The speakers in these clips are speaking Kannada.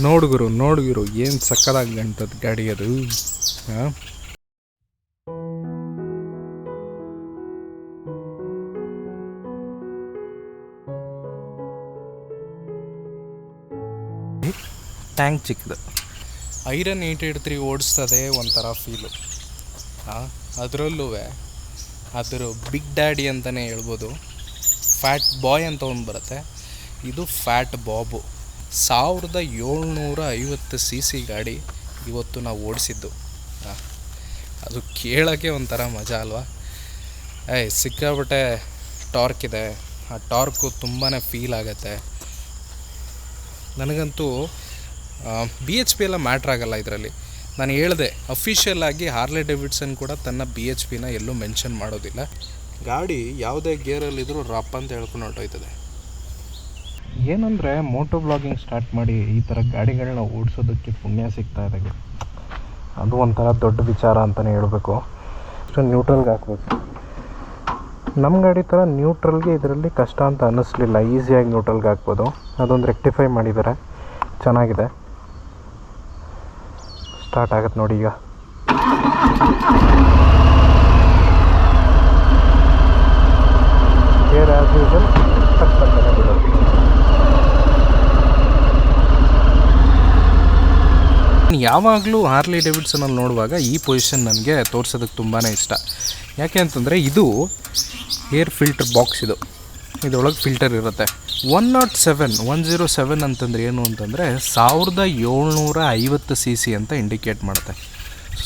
ನೋಡುಗುರು ಏನು ಸಕ್ಕದಾಗಲಿ ಅಂತದ್ದು ಗಾಡಿ ಅದು. ಹಾಂ, ಟ್ಯಾಂಕ್ ಚಿಕ್ಕದು, ಐರನ್ 883 ಓಡಿಸ್ತದೆ ಒಂಥರ ಫೀಲು. ಹಾಂ, ಅದರಲ್ಲೂ ಅದರ ಬಿಗ್ ಡ್ಯಾಡಿ ಅಂತಲೇ ಹೇಳ್ಬೋದು. ಫ್ಯಾಟ್ ಬಾಯ್ ಅಂತ ಒಂದು ಬರುತ್ತೆ, ಇದು ಫ್ಯಾಟ್ ಬಾಬು. 1750 cc ಗಾಡಿ ಇವತ್ತು ನಾವು ಓಡಿಸಿದ್ದು. ಅದು ಕೇಳೋಕ್ಕೆ ಒಂಥರ ಮಜಾ ಅಲ್ವಾ. ಸಿಕ್ಕಾಬಟ್ಟೆ ಟಾರ್ಕ್ ಇದೆ, ಆ ಟಾರ್ಕು ತುಂಬಾ ಫೀಲ್ ಆಗುತ್ತೆ ನನಗಂತೂ. BHP ಎಲ್ಲ ಮ್ಯಾಟ್ರ್ ಆಗೋಲ್ಲ ಇದರಲ್ಲಿ. ನಾನು ಹೇಳಿದೆ, ಅಫಿಷಿಯಲ್ ಆಗಿ ಹಾರ್ಲೆ ಡೇವಿಡ್ಸನ್ ಕೂಡ ತನ್ನ BHPನ ಎಲ್ಲೂ ಮೆನ್ಷನ್ ಮಾಡೋದಿಲ್ಲ. ಗಾಡಿ ಯಾವುದೇ ಗೇರಲ್ಲಿದ್ದರೂ ರಪ್ ಅಂತ ಹೇಳ್ಕೊಂಡು ಹೊರಟೋಯ್ತದೆ. ಏನಂದರೆ ಮೋಟೋ ಬ್ಲಾಗಿಂಗ್ ಸ್ಟಾರ್ಟ್ ಮಾಡಿ ಈ ಥರ ಗಾಡಿಗಳನ್ನ ಓಡಿಸೋದಕ್ಕೆ ಪುಣ್ಯ ಸಿಗ್ತಾ ಇದೆ. ಅದು ಒಂಥರ ದೊಡ್ಡ ವಿಚಾರ ಅಂತಲೇ ಹೇಳಬೇಕು. ಅಷ್ಟು ನ್ಯೂಟ್ರಲ್ಗೆ ಹಾಕ್ಬೇಕು. ನಮ್ಮ ಗಾಡಿ ಥರ ನ್ಯೂಟ್ರಲ್ಗೆ ಇದರಲ್ಲಿ ಕಷ್ಟ ಅಂತ ಅನ್ನಿಸ್ಲಿಲ್ಲ, ಈಸಿಯಾಗಿ ನ್ಯೂಟ್ರಲ್ಗೆ ಹಾಕ್ಬೋದು. ಅದೊಂದು ರೆಕ್ಟಿಫೈ ಮಾಡಿದ್ದಾರೆ, ಚೆನ್ನಾಗಿದೆ. ಸ್ಟಾರ್ಟ್ ಆಗುತ್ತೆ ನೋಡಿ ಈಗ. ಗೇರ್ ಆ್ಯಸ್ ಯೂಸಲ್ ತಕ್ಕಂತಾನೆ ಬಿಡೋದು. ಯಾವಾಗಲೂ ಹಾರ್ಲಿ ಡೇವಿಡ್ಸನಲ್ಲಿ ನೋಡುವಾಗ ಈ ಪೊಸಿಷನ್ ನನಗೆ ತೋರಿಸೋದಕ್ಕೆ ತುಂಬಾ ಇಷ್ಟ. ಯಾಕೆ ಅಂತಂದರೆ ಇದು ಏರ್ ಫಿಲ್ಟರ್ ಬಾಕ್ಸ್, ಇದರೊಳಗೆ ಫಿಲ್ಟರ್ ಇರುತ್ತೆ. 107 ಅಂತಂದರೆ ಏನು ಅಂತಂದರೆ 1750 cc ಅಂತ ಇಂಡಿಕೇಟ್ ಮಾಡುತ್ತೆ.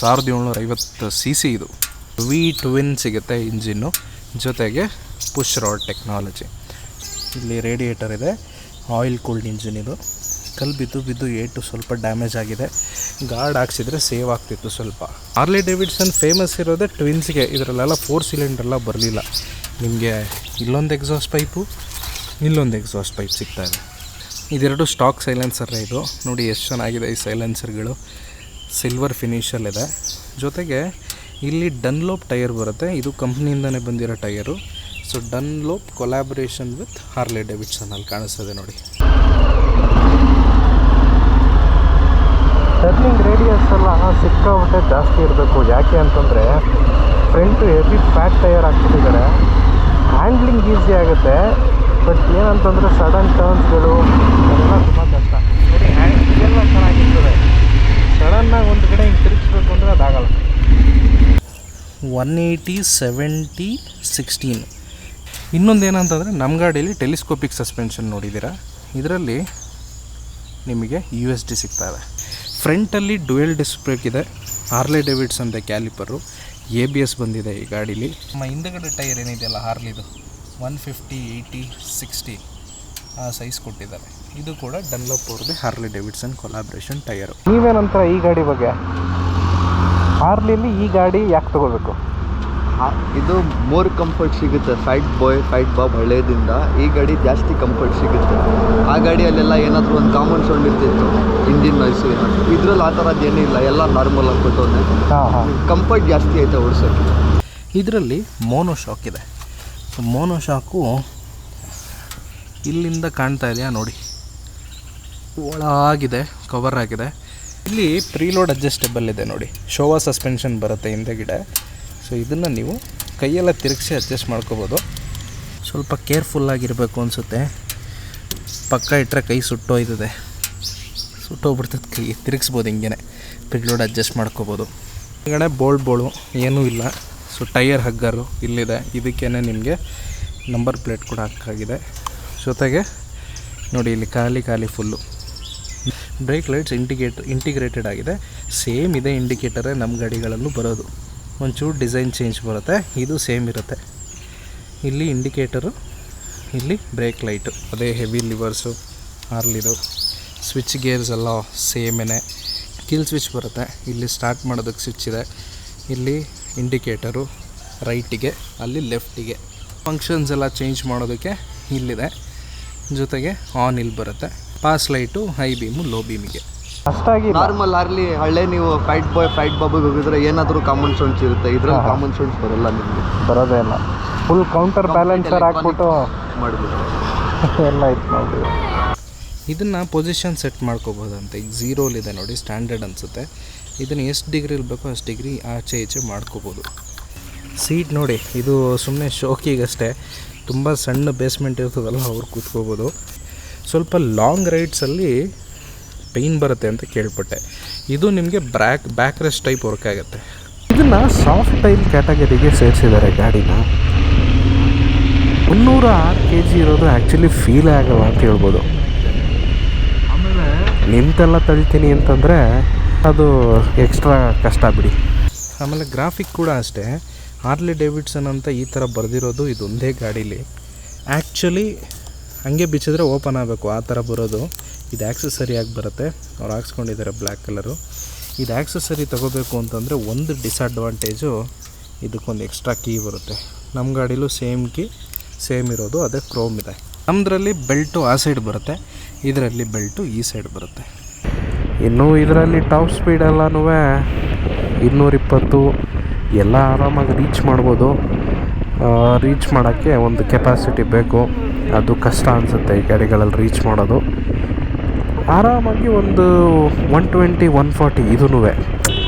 1750 cc ಇದು V-twin ಸಿಗುತ್ತೆ ಇಂಜಿನ್ನು, ಜೊತೆಗೆ ಪುಷ್ ರಾಡ್ ಟೆಕ್ನಾಲಜಿ. ಇಲ್ಲಿ ರೇಡಿಯೇಟರ್ ಇದೆ, ಆಯಿಲ್ ಕೂಲ್ಡ್ ಇಂಜಿನ್. ಇದು ಕಲ್ಲು ಬಿದ್ದು ಏಟು ಸ್ವಲ್ಪ ಡ್ಯಾಮೇಜ್ ಆಗಿದೆ. ಗಾರ್ಡ್ ಹಾಕ್ಸಿದ್ರೆ ಸೇವ್ ಆಗ್ತಿತ್ತು ಸ್ವಲ್ಪ. ಹಾರ್ಲಿ ಡೇವಿಡ್ಸನ್ ಫೇಮಸ್ ಇರೋದೇ ಟ್ವಿನ್ಸ್ಗೆ. ಇದರಲ್ಲೆಲ್ಲ 4 ಸಿಲಿಂಡ್ರೆಲ್ಲ ಬರಲಿಲ್ಲ. ನಿಮಗೆ ಇಲ್ಲೊಂದು ಎಕ್ಸಾಸ್ಟ್ ಪೈಪು, ಇಲ್ಲೊಂದು ಎಕ್ಸಾಸ್ಟ್ ಪೈಪ್ ಸಿಗ್ತಾಯಿದೆ. ಇದೆರಡು ಸ್ಟಾಕ್ ಸೈಲೆನ್ಸರೇ. ಇದು ನೋಡಿ ಎಷ್ಟು ಚೆನ್ನಾಗಿದೆ ಈ ಸೈಲೆನ್ಸರ್ಗಳು, ಸಿಲ್ವರ್ ಫಿನಿಷಲ್ಲಿದೆ. ಜೊತೆಗೆ ಇಲ್ಲಿ ಡನ್ಲೋಪ್ ಟೈರ್ ಬರುತ್ತೆ, ಇದು ಕಂಪ್ನಿಯಿಂದನೇ ಬಂದಿರೋ tyre. So Dunlop collaboration with Harley Davidson ಅಲ್ಲಿ ಕಾಣಿಸ್ತದೆ ನೋಡಿ. ಟರ್ನಿಂಗ್ ರೇಡಿಯಸ್ ಎಲ್ಲ ಸಿಕ್ಕಾಬಿಟ್ಟೆ ಜಾಸ್ತಿ ಇರಬೇಕು. ಯಾಕೆ ಅಂತಂದರೆ ಫ್ರಂಟು ಹೆವಿ ಫ್ಯಾಟ್ ಟೈರ್ ಹಾಕ್ಬಿಟ್ಟಿದ್ದಾರೆ. ಹ್ಯಾಂಡ್ಲಿಂಗ್ ಈಸಿ ಆಗುತ್ತೆ, ಬಟ್ ಏನಂತಂದರೆ ಸಡನ್ ಟರ್ನ್ಸ್ಗಳು ಅದೆಲ್ಲ ತುಂಬ ಕಷ್ಟ. ನೋಡಿ ಹ್ಯಾಂಡ್ಲಿಂಗೆಲ್ಲ ಚೆನ್ನಾಗಿರ್ತದೆ, ಸಡನ್ನಾಗಿ ಒಂದು ಕಡೆ ಹಿಂಗೆ ತಿರುಗಿಸ್ಬೇಕು ಅಂದರೆ ಅದಾಗಲ್ಲ. 180, 70, 16. ಇನ್ನೊಂದು ಏನಂತಂದರೆ ನಮ್ಮ ಗಾಡಿಯಲ್ಲಿ ಟೆಲಿಸ್ಕೋಪಿಕ್ ಸಸ್ಪೆನ್ಷನ್ ನೋಡಿದ್ದೀರಾ, ಇದರಲ್ಲಿ ನಿಮಗೆ USD ಸಿಗ್ತಾವೆ. ಫ್ರಂಟಲ್ಲಿ ಡ್ಯುಯಲ್ ಡಿಸ್ಕ್ ಬ್ರೇಕ್ ಇದೆ, ಹಾರ್ಲೆ ಡೇವಿಡ್ಸನ್ ಕ್ಯಾಲಿಪರು, ABS ಬಂದಿದೆ ಈ ಗಾಡೀಲಿ. ನಮ್ಮ ಹಿಂದಗಡೆ ಟೈರ್ ಏನಿದೆಯಲ್ಲ ಹಾರ್ಲಿದು 150, 80, 60 ಆ ಸೈಜ್ ಕೊಟ್ಟಿದ್ದಾರೆ. ಇದು ಕೂಡ ಡನ್ಲೋಪ್ ಅವ್ರದ್ದು ಹಾರ್ಲಿ ಡೇವಿಡ್ಸನ್ ಕೊಲಾಬ್ರೇಷನ್ ಟೈರು. ನೀವೇನಂತರ ಈ ಗಾಡಿ ಬಗ್ಗೆ? ಹಾರ್ಲಿಲಿ ಈ ಗಾಡಿ ಯಾಕೆ ತೊಗೋಬೇಕು? ಇದು ಮೋರ್ ಕಂಫರ್ಟ್ ಸಿಗುತ್ತೆ. ಫೈಟ್ ಬಾಬ್ ಹಳೇದಿಂದ ಈ ಗಾಡಿ ಜಾಸ್ತಿ ಕಂಫರ್ಟ್ ಸಿಗುತ್ತೆ. ಆ ಗಾಡಿಯಲ್ಲೆಲ್ಲ ಏನಾದರೂ ಒಂದು ಕಾಮನ್ ಸೌಂಡ್ ಇರ್ತಿತ್ತು, ಇಂಜಿನ್ ನಾಯ್ಸು ಏನಾದರೂ. ಇದ್ರಲ್ಲಿ ಆ ಥರದ್ದು ಏನಿಲ್ಲ, ಎಲ್ಲ ನಾರ್ಮಲ್ ಆಗಿ ಕೊಟ್ಟವನ್ನೇ. ಕಂಫರ್ಟ್ ಜಾಸ್ತಿ ಐತೆ ಓಡಿಸೋಕ್ಕೆ. ಇದರಲ್ಲಿ ಮೋನೋ ಶಾಕ್ ಇದೆ. ಮೋನೋ ಶಾಕು ಇಲ್ಲಿಂದ ಕಾಣ್ತಾ ಇದೆಯಾ ನೋಡಿ, ಒಳಗಿದೆ, ಕವರ್ ಆಗಿದೆ. ಇಲ್ಲಿ ಪ್ರೀಲೋಡ್ ಅಡ್ಜಸ್ಟೇಬಲ್ ಇದೆ ನೋಡಿ, ಶೋವಾ ಸಸ್ಪೆನ್ಷನ್ ಬರುತ್ತೆ ಹಿಂದೆಗಡೆ. ಸೊ ಇದನ್ನು ನೀವು ಕೈಯೆಲ್ಲ ತಿರುಗಿಸಿ ಅಡ್ಜಸ್ಟ್ ಮಾಡ್ಕೋಬೋದು. ಸ್ವಲ್ಪ ಕೇರ್ಫುಲ್ಲಾಗಿರಬೇಕು ಅನಿಸುತ್ತೆ, ಪಕ್ಕ ಇಟ್ಟರೆ ಕೈ ಸುಟ್ಟೋಯ್ತದೆ, ಸುಟ್ಟೋಗ್ಬಿಡ್ತದೆ ಕೈ. ತಿರುಗಿಸ್ಬೋದು ಹಿಂಗೆ, ಪ್ರೀಲೋಡ್ ಅಡ್ಜಸ್ಟ್ ಮಾಡ್ಕೋಬೋದು. ಹಿಂಗಡೆ ಬೋಳು ಏನೂ ಇಲ್ಲ. ಸೊ ಟೈರ್ ಹಗ್ಗರು ಇಲ್ಲಿದೆ, ಇದಕ್ಕೇ ನಿಮಗೆ ನಂಬರ್ ಪ್ಲೇಟ್ ಕೂಡ ಹಾಕಾಗಿದೆ. ಜೊತೆಗೆ ನೋಡಿ ಇಲ್ಲಿ ಖಾಲಿ ಫುಲ್ಲು. ಬ್ರೇಕ್ ಲೈಟ್ಸ್ ಇಂಟಿಗ್ರೇಟೆಡ್ ಆಗಿದೆ. ಸೇಮ್ ಇದೆ ಇಂಡಿಕೇಟರೇ ನಮ್ಮ ಗಾಡಿಗಳಲ್ಲೂ ಬರೋದು, ಒಂಚೂರು ಡಿಸೈನ್ ಚೇಂಜ್ ಬರುತ್ತೆ. ಇದು ಸೇಮ್ ಇರುತ್ತೆ. ಇಲ್ಲಿ ಇಂಡಿಕೇಟರು, ಇಲ್ಲಿ ಬ್ರೇಕ್ ಲೈಟು ಅದೇ ಹೆವಿ ಲಿವರ್ಸು ಹಾರ್ಲಿದು. ಸ್ವಿಚ್ ಗೇರ್ಸ್ ಎಲ್ಲ ಸೇಮೇನೆ. ಕಿಲ್ ಸ್ವಿಚ್ ಬರುತ್ತೆ, ಇಲ್ಲಿ ಸ್ಟಾರ್ಟ್ ಮಾಡೋದಕ್ಕೆ ಸ್ವಿಚ್ ಇದೆ. ಇಲ್ಲಿ ಇಂಡಿಕೇಟರು ರೈಟಿಗೆ, ಅಲ್ಲಿ ಲೆಫ್ಟಿಗೆ. ಫಂಕ್ಷನ್ಸ್ ಎಲ್ಲ ಚೇಂಜ್ ಮಾಡೋದಕ್ಕೆ ಇಲ್ಲಿದೆ. ಜೊತೆಗೆ ಆನ್ ಇಲ್ಲಿ ಬರುತ್ತೆ. Pass light high beam, low ಬೀಮಿಗೆ. ಅಷ್ಟಾಗಿ ನಾರ್ಮಲ್ ಹಾರ್ಲಿ ಹಳ್ಳೆ ನೀವು ಫೈಟ್ ಬಾಬಿಗೆ ಹೋಗಿದ್ರೆ ಏನಾದರೂ ಕಾಮನ್ ಸೌಂಡ್ಸ್ ಇರುತ್ತೆ. ಇದ್ರಲ್ಲಿ ಕಾಮನ್ ಸೌಂಡ್ಸ್ ಬರೋಲ್ಲ, ನಿಮಗೆ ಬರೋದೇ ಇಲ್ಲ. ಫುಲ್ ಕೌಂಟರ್ ಬ್ಯಾಲೆನ್ಸರ್ ಹಾಕ್ಬಿಟ್ಟು ಮಾಡಿಬಿಟ್ಟು ಎಲ್ಲ ಇದು ಮಾಡಿಬಿಟ್ಟು. ಇದನ್ನು ಪೊಸಿಷನ್ ಸೆಟ್ ಮಾಡ್ಕೋಬೋದಂತೆ. ಈಗ 0 ನೋಡಿ, ಸ್ಟ್ಯಾಂಡರ್ಡ್ ಅನಿಸುತ್ತೆ. ಇದನ್ನು ಎಷ್ಟು ಡಿಗ್ರಿಲಿ ಬೇಕೋ ಅಷ್ಟು ಡಿಗ್ರಿ ಆಚೆ ಈಚೆ ಮಾಡ್ಕೋಬೋದು. ಸೀಟ್ ನೋಡಿ, ಇದು ಸುಮ್ಮನೆ ಶೋಕಿಗಷ್ಟೇ. ತುಂಬ ಸಣ್ಣ ಬೇಸ್ಮೆಂಟ್ ಇರ್ತದಲ್ಲ, ಅವ್ರು ಕೂತ್ಕೋಬೋದು. ಸ್ವಲ್ಪ ಲಾಂಗ್ ರೈಡ್ಸಲ್ಲಿ ಪೈನ್ ಬರುತ್ತೆ ಅಂತ ಕೇಳ್ಪಟ್ಟೆ. ಇದು ನಿಮಗೆ ಬ್ಯಾಕ್ ರೆಸ್ಟ್ ಟೈಪ್ ವರ್ಕ್ ಆಗುತ್ತೆ. ಇದನ್ನು ಸಾಫ್ಟ್ ಟೈಲ್ ಕ್ಯಾಟಗರಿಗೆ ಸೇರಿಸಿದ್ದಾರೆ ಗಾಡಿನ. 306 kg ಇರೋದು ಆ್ಯಕ್ಚುಲಿ ಫೀಲೇ ಆಗಲ್ಲ ಅಂತ ಹೇಳ್ಬೋದು. ಆಮೇಲೆ ನಿಂತೆಲ್ಲ ತಳ್ತೀನಿ ಅಂತಂದರೆ ಅದು ಎಕ್ಸ್ಟ್ರಾ ಕಷ್ಟ ಬಿಡಿ. ಆಮೇಲೆ ಗ್ರಾಫಿಕ್ ಕೂಡ ಅಷ್ಟೇ, ಹಾರ್ಲಿ ಡೇವಿಡ್ಸನ್ ಅಂತ ಈ ಥರ ಬರೆದಿರೋದು ಇದೊಂದೇ ಗಾಡೀಲಿ. ಆ್ಯಕ್ಚುಲಿ ಹಂಗೆ ಬಿಚ್ಚಿದ್ರೆ ಓಪನ್ ಆಗಬೇಕು, ಆ ಥರ ಬರೋದು. ಇದು ಆ್ಯಕ್ಸಸರಿಯಾಗಿ ಬರುತ್ತೆ, ಅವ್ರು ಹಾಕ್ಸ್ಕೊಂಡಿದ್ದಾರೆ ಬ್ಲ್ಯಾಕ್ ಕಲರು. ಇದು ಆ್ಯಕ್ಸಸರಿ ತೊಗೋಬೇಕು ಅಂತಂದರೆ ಒಂದು ಡಿಸಡ್ವಾಂಟೇಜು, ಇದಕ್ಕೊಂದು ಎಕ್ಸ್ಟ್ರಾ ಕೀ ಬರುತ್ತೆ. ನಮ್ಮ ಗಾಡೀಲೂ ಸೇಮ್ ಇರೋದು, ಅದೇ ಕ್ರೋಮ್ ಇದೆ. ನಮ್ಮದ್ರಲ್ಲಿ ಬೆಲ್ಟು ಆ ಸೈಡ್ ಬರುತ್ತೆ, ಇದರಲ್ಲಿ ಬೆಲ್ಟು ಈ ಸೈಡ್ ಬರುತ್ತೆ. ಇನ್ನು ಇದರಲ್ಲಿ ಟಾಪ್ ಸ್ಪೀಡೆಲ್ಲನೂ 220 ಎಲ್ಲ ಆರಾಮಾಗಿ ರೀಚ್ ಮಾಡ್ಬೋದು. ರೀಚ್ ಮಾಡೋಕ್ಕೆ ಒಂದು ಕೆಪಾಸಿಟಿ ಬೇಕು, ಅದು ಕಷ್ಟ ಅನಿಸುತ್ತೆ ಈ ಗಾಡಿಗಳಲ್ಲಿ ರೀಚ್ ಮಾಡೋದು. ಆರಾಮಾಗಿ ಒಂದು 120 140 ಇದೂ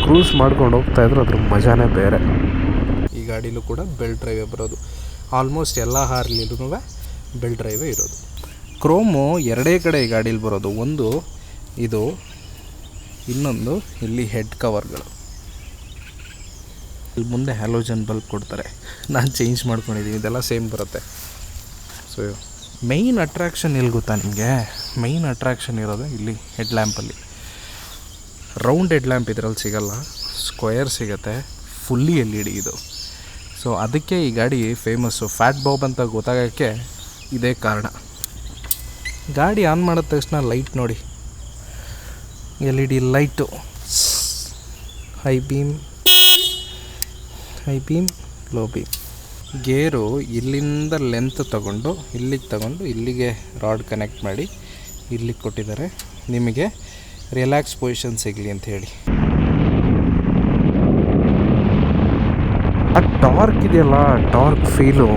ಕ್ರೂಸ್ ಮಾಡ್ಕೊಂಡು ಹೋಗ್ತಾಯಿದ್ರು, ಅದ್ರ ಮಜಾನೇ ಬೇರೆ. ಈ ಗಾಡೀಲೂ ಕೂಡ ಬೆಲ್ಟ್ ಡ್ರೈವೇ ಬರೋದು. ಆಲ್ಮೋಸ್ಟ್ ಎಲ್ಲ ಹಾರ್ಲಿಲೂ ಬೆಲ್ಟ್ ಡ್ರೈವೇ ಇರೋದು. ಕ್ರೋಮು ಎರಡೇ ಕಡೆ ಈ ಗಾಡೀಲಿ ಬರೋದು, ಒಂದು ಇದು, ಇನ್ನೊಂದು ಇಲ್ಲಿ ಹೆಡ್ ಕವರ್ಗಳು. ಇಲ್ಲಿ ಮುಂದೆ ಹ್ಯಾಲೋಜನ್ ಬಲ್ಬ್ ಕೊಡ್ತಾರೆ, ನಾನು ಚೇಂಜ್ ಮಾಡ್ಕೊಂಡಿದ್ದೀನಿ, ಇದೆಲ್ಲ ಸೇಮ್ ಬರುತ್ತೆ. ಸೊ ಮೈನ್ ಅಟ್ರಾಕ್ಷನ್ ಎಲ್ಲಿ ಗೊತ್ತಾ ನಿಮಗೆ? ಮೈನ್ ಅಟ್ರಾಕ್ಷನ್ ಇರೋದು ಇಲ್ಲಿ ಹೆಡ್ ಲ್ಯಾಂಪಲ್ಲಿ. ರೌಂಡ್ ಹೆಡ್ ಲ್ಯಾಂಪ್ ಇದರಲ್ಲಿ ಸಿಗಲ್ಲ, ಸ್ಕ್ವಯರ್ ಸಿಗುತ್ತೆ, ಫುಲ್ಲಿ LED ಇದು. ಸೊ ಅದಕ್ಕೆ ಈ ಗಾಡಿ ಫೇಮಸ್ಸು. ಫ್ಯಾಟ್ ಬಾಬ್ ಅಂತ ಗೊತ್ತಾಗೋಕ್ಕೆ ಇದೇ ಕಾರಣ. ಗಾಡಿ ಆನ್ ಮಾಡಿದ ತಕ್ಷಣ ಲೈಟ್ ನೋಡಿ, LED light, high beam, low beam. ಗೇರು ಇಲ್ಲಿಂದ ಲೆಂತ್ ತಗೊಂಡು ಇಲ್ಲಿಗೆ ರಾಡ್ ಕನೆಕ್ಟ್ ಮಾಡಿ ಇಲ್ಲಿಗೆ ಕೊಟ್ಟಿದ್ದಾರೆ, ನಿಮಗೆ ರಿಲ್ಯಾಕ್ಸ್ ಪೊಸಿಷನ್ ಸಿಗಲಿ ಅಂತ ಹೇಳಿ. ಆ ಟಾರ್ಕ್ ಇದೆಯಲ್ಲ, ಟಾರ್ಕ್ ಫೀಲು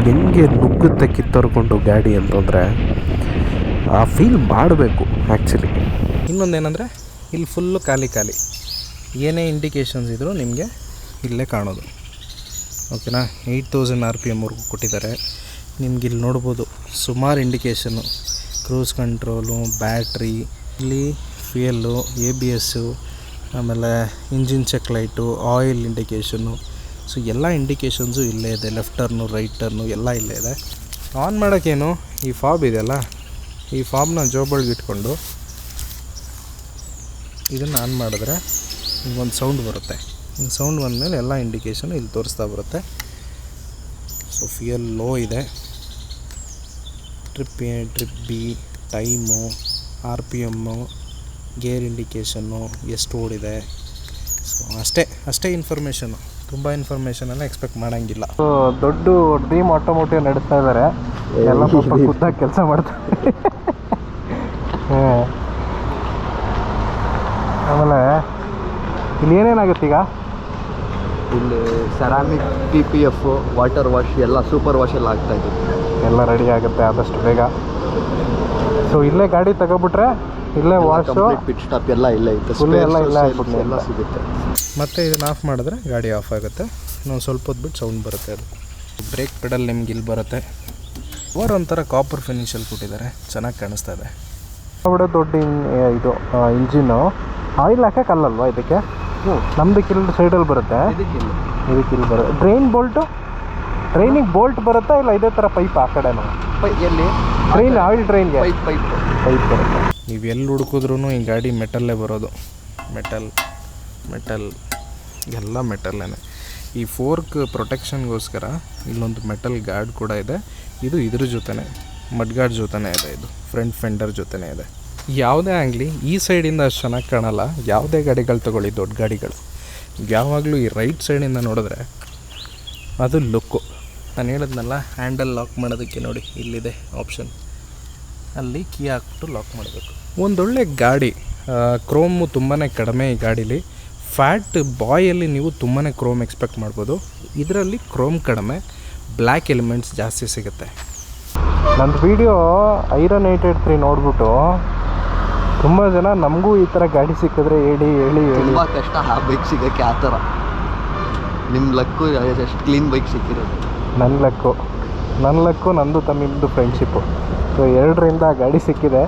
ಹೆಂಗೆ ನುಗ್ಗುತ್ತೆ ಕಿತ್ತರ್ಕೊಂಡು ಗಾಡಿ ಅಂತಂದರೆ ಆ ಫೀಲ್ ಮಾಡಬೇಕು ಆ್ಯಕ್ಚುಲಿ. ಇನ್ನೊಂದೇನೆಂದರೆ ಇಲ್ಲಿ ಫುಲ್ಲು ಖಾಲಿ, ಏನೇ ಇಂಡಿಕೇಷನ್ಸ್ ಇದ್ದರೂ ನಿಮಗೆ ಇಲ್ಲೇ ಕಾಣೋದು. ಓಕೆನಾ? 8000 RPMವರೆಗೂ ಕೊಟ್ಟಿದ್ದಾರೆ. ನಿಮ್ಗೆ ಇಲ್ಲಿ ನೋಡ್ಬೋದು ಸುಮಾರು ಇಂಡಿಕೇಷನ್ನು, ಕ್ರೂಸ್ ಕಂಟ್ರೋಲು, ಬ್ಯಾಟ್ರಿ, ಇಲ್ಲಿ ಫ್ಯೂಯಲ್ಲು, ABS, ಆಮೇಲೆ engine check light, oil indication. So ಎಲ್ಲ ಇಂಡಿಕೇಷನ್ಸು ಇಲ್ಲೇ ಇದೆ. ಲೆಫ್ಟ್ ಟರ್ನು, ರೈಟ್ ಟರ್ನು ಎಲ್ಲ ಇಲ್ಲೇ ಇದೆ. ಆನ್ ಮಾಡೋಕ್ಕೇನು, ಈ ಫಾಬ್ ಇದೆಯಲ್ಲ, ಈ ಫಾಬ್ನ ಜೋಬಳ್ಗೆ ಇಟ್ಕೊಂಡು ಇದನ್ನು ಆನ್ ಮಾಡಿದ್ರೆ ಒಂದು ಸೌಂಡ್ ಬರುತ್ತೆ. ಹಿಂಗೆ ಸೌಂಡ್ ಬಂದಮೇಲೆ ಎಲ್ಲ ಇಂಡಿಕೇಷನು ಇಲ್ಲಿ ತೋರಿಸ್ತಾ ಬರುತ್ತೆ. ಸೊ ಫ್ಯೂಯಲ್ ಲೋ ಇದೆ, trip A, trip B, time, RPM, gear indication, ಎಷ್ಟು ಓಡಿದೆ. ಸೊ ಅಷ್ಟೇ ಇನ್ಫಾರ್ಮೇಷನು. ತುಂಬ ಇನ್ಫಾರ್ಮೇಷನೆಲ್ಲ ಎಕ್ಸ್ಪೆಕ್ಟ್ ಮಾಡೋಂಗಿಲ್ಲ. ಸೊ ದೊಡ್ಡ ಡ್ರೀಮ್ ಆಟೋಮೋಟಿವ್ ನಡೆಸ್ತಾ ಇದ್ದಾರೆ, ಎಲ್ಲ ಸ್ವಲ್ಪ ಖುದ್ದಾಗಿ ಕೆಲಸ ಮಾಡ್ತಾರೆ. ಆಮೇಲೆ ಇಲ್ಲಿ ಏನೇನಾಗುತ್ತೆ ಈಗ, ಇಲ್ಲಿ ಸೆರಾಮಿಕ್, PPF, ವಾಟರ್ ವಾಶ್ ಎಲ್ಲ, ಸೂಪರ್ ವಾಶ್ ಎಲ್ಲ ಆಗ್ತಾಯಿದೆ. ಎಲ್ಲ ರೆಡಿ ಆಗುತ್ತೆ ಆದಷ್ಟು ಬೇಗ. ಸೊ ಇಲ್ಲೇ ಗಾಡಿ ತಗೊಬಿಟ್ರೆ ಇಲ್ಲೇ ವಾಶು, ಪಿಟ್ ಸ್ಟಾಪ್ ಎಲ್ಲ ಇಲ್ಲೇ ಇತ್ತು, ಫುಲ್ ಎಲ್ಲ ಇಲ್ಲೇ ಆಗ್ಬಿಟ್ಟು ಎಲ್ಲ ಸಿಗುತ್ತೆ. ಮತ್ತು ಇದನ್ನು ಆಫ್ ಮಾಡಿದ್ರೆ ಗಾಡಿ ಆಫ್ ಆಗುತ್ತೆ. ಇನ್ನೊಂದು ಸ್ವಲ್ಪ ಹೊತ್ತು ಬಿಟ್ಟು ಸೌಂಡ್ ಬರುತ್ತೆ. ಅದು ಬ್ರೇಕ್ ಪೆಡಲ್ ನಿಮ್ಗೆ ಇಲ್ಲಿ ಬರುತ್ತೆ. ಓವರ್ ಒಂಥರ ಕಾಪರ್ ಫಿನಿಷಲ್ಲಿ ಕೊಟ್ಟಿದ್ದಾರೆ, ಚೆನ್ನಾಗಿ ಕಾಣಿಸ್ತಾ ಇದೆ. ದೊಡ್ಡ ಇದು ಇಂಜಿನ್ನು ಆಯಿಲ್ ಹಾಕೋಕ್ಕಲ್ಲಲ್ವಾ ಇದಕ್ಕೆ? ನಮ್ಮದು ಕಿಲ್ ಸೈಡಲ್ಲಿ ಬರುತ್ತೆ, ಇದಕ್ಕಿಲ್ಲಿ ಬರುತ್ತೆ. ಟ್ರೈನಿಗೆ ಬೋಲ್ಟ್ ಬರುತ್ತಾ ಇಲ್ಲ ಇದೇ ಥರ ಪೈಪ್ ಆ ಕಡೆನೂ? ಎಲ್ಲಿ ಟ್ರೈನ್, ಆಯಿಲ್ ಟ್ರೈನ್ಗೆ ಪೈಪ್ ಬರುತ್ತೆ. ನೀವು ಎಲ್ಲಿ ಹುಡುಕಿದ್ರೂ ಈ ಗಾಡಿ ಮೆಟಲ್ಲೇ ಬರೋದು. ಮೆಟಲ್ ಎಲ್ಲ ಮೆಟಲ್ಲೇ. ಈ ಫೋರ್ಕ್ ಪ್ರೊಟೆಕ್ಷನ್ಗೋಸ್ಕರ ಇಲ್ಲೊಂದು ಮೆಟಲ್ ಗಾರ್ಡ್ ಕೂಡ ಇದೆ. ಇದು ಇದ್ರ ಜೊತೆನೇ, ಮಡ್ ಗಾರ್ಡ್ ಜೊತೆನೇ ಇದೆ. ಇದು ಫ್ರಂಟ್ ಫೆಂಡರ್ ಜೊತೆನೇ ಇದೆ. ಯಾವುದೇ ಆಗಲಿ ಈ ಸೈಡಿಂದ ಅಷ್ಟು ಚೆನ್ನಾಗಿ ಕಾಣಲ್ಲ. ಯಾವುದೇ ಗಾಡಿಗಳು ತೊಗೊಳ್ಳಿ, ದೊಡ್ಡ ಗಾಡಿಗಳು, ಯಾವಾಗಲೂ ಈ ರೈಟ್ ಸೈಡಿಂದ ನೋಡಿದ್ರೆ ಅದು ಲುಕ್ಕು. ನಾನು ಹೇಳಿದ್ನಲ್ಲ, ಹ್ಯಾಂಡಲ್ ಲಾಕ್ ಮಾಡೋದಕ್ಕೆ ನೋಡಿ ಇಲ್ಲಿದೆ ಆಪ್ಷನ್, ಅಲ್ಲಿ ಕೀ ಹಾಕ್ಬಿಟ್ಟು ಲಾಕ್ ಮಾಡಬೇಕು. ಒಂದೊಳ್ಳೆ ಗಾಡಿ. ಕ್ರೋಮು ತುಂಬಾ ಕಡಿಮೆ ಈ ಗಾಡೀಲಿ. ಫ್ಯಾಟ್ ಬಾಯಲ್ಲಿ ನೀವು ತುಂಬಾ ಕ್ರೋಮ್ ಎಕ್ಸ್ಪೆಕ್ಟ್ ಮಾಡ್ಬೋದು. ಇದರಲ್ಲಿ ಕ್ರೋಮ್ ಕಡಿಮೆ, ಬ್ಲ್ಯಾಕ್ ಎಲಿಮೆಂಟ್ಸ್ ಜಾಸ್ತಿ ಸಿಗುತ್ತೆ. ನಂದು ವೀಡಿಯೋ ಐರನ್ 883 ನೋಡ್ಬಿಟ್ಟು ತುಂಬ ಜನ ನಮಗೂ ಈ ಥರ ಗಾಡಿ ಸಿಕ್ಕಿದ್ರೆ ಹೇಳಿ ತುಂಬ ಕಷ್ಟ ಆ ಬೈಕ್ ಸಿಗೋಕ್ಕೆ ಆ ಥರ. ನಿಮ್ಮ ಲಕ್ಕು ಎಷ್ಟು ಕ್ಲೀನ್ ಬೈಕ್ ಸಿಕ್ಕಿರೋದು. ನನ್ನ ಲಕ್ಕು ನಂದು ತಮ್ಮಿಂದು ಫ್ರೆಂಡ್ಶಿಪ್ಪು. ಸೊ 2ರಿಂದ ಗಾಡಿ ಸಿಕ್ಕಿದೆ.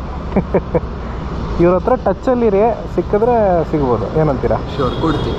ಇವ್ರ ಹತ್ರ ಟಚ್ಚಲ್ಲಿರಿ, ಸಿಕ್ಕಿದ್ರೆ ಸಿಗ್ಬೋದು. ಏನಂತೀರಾ? ಶೋರ್ ಕೊಡ್ತೀವಿ.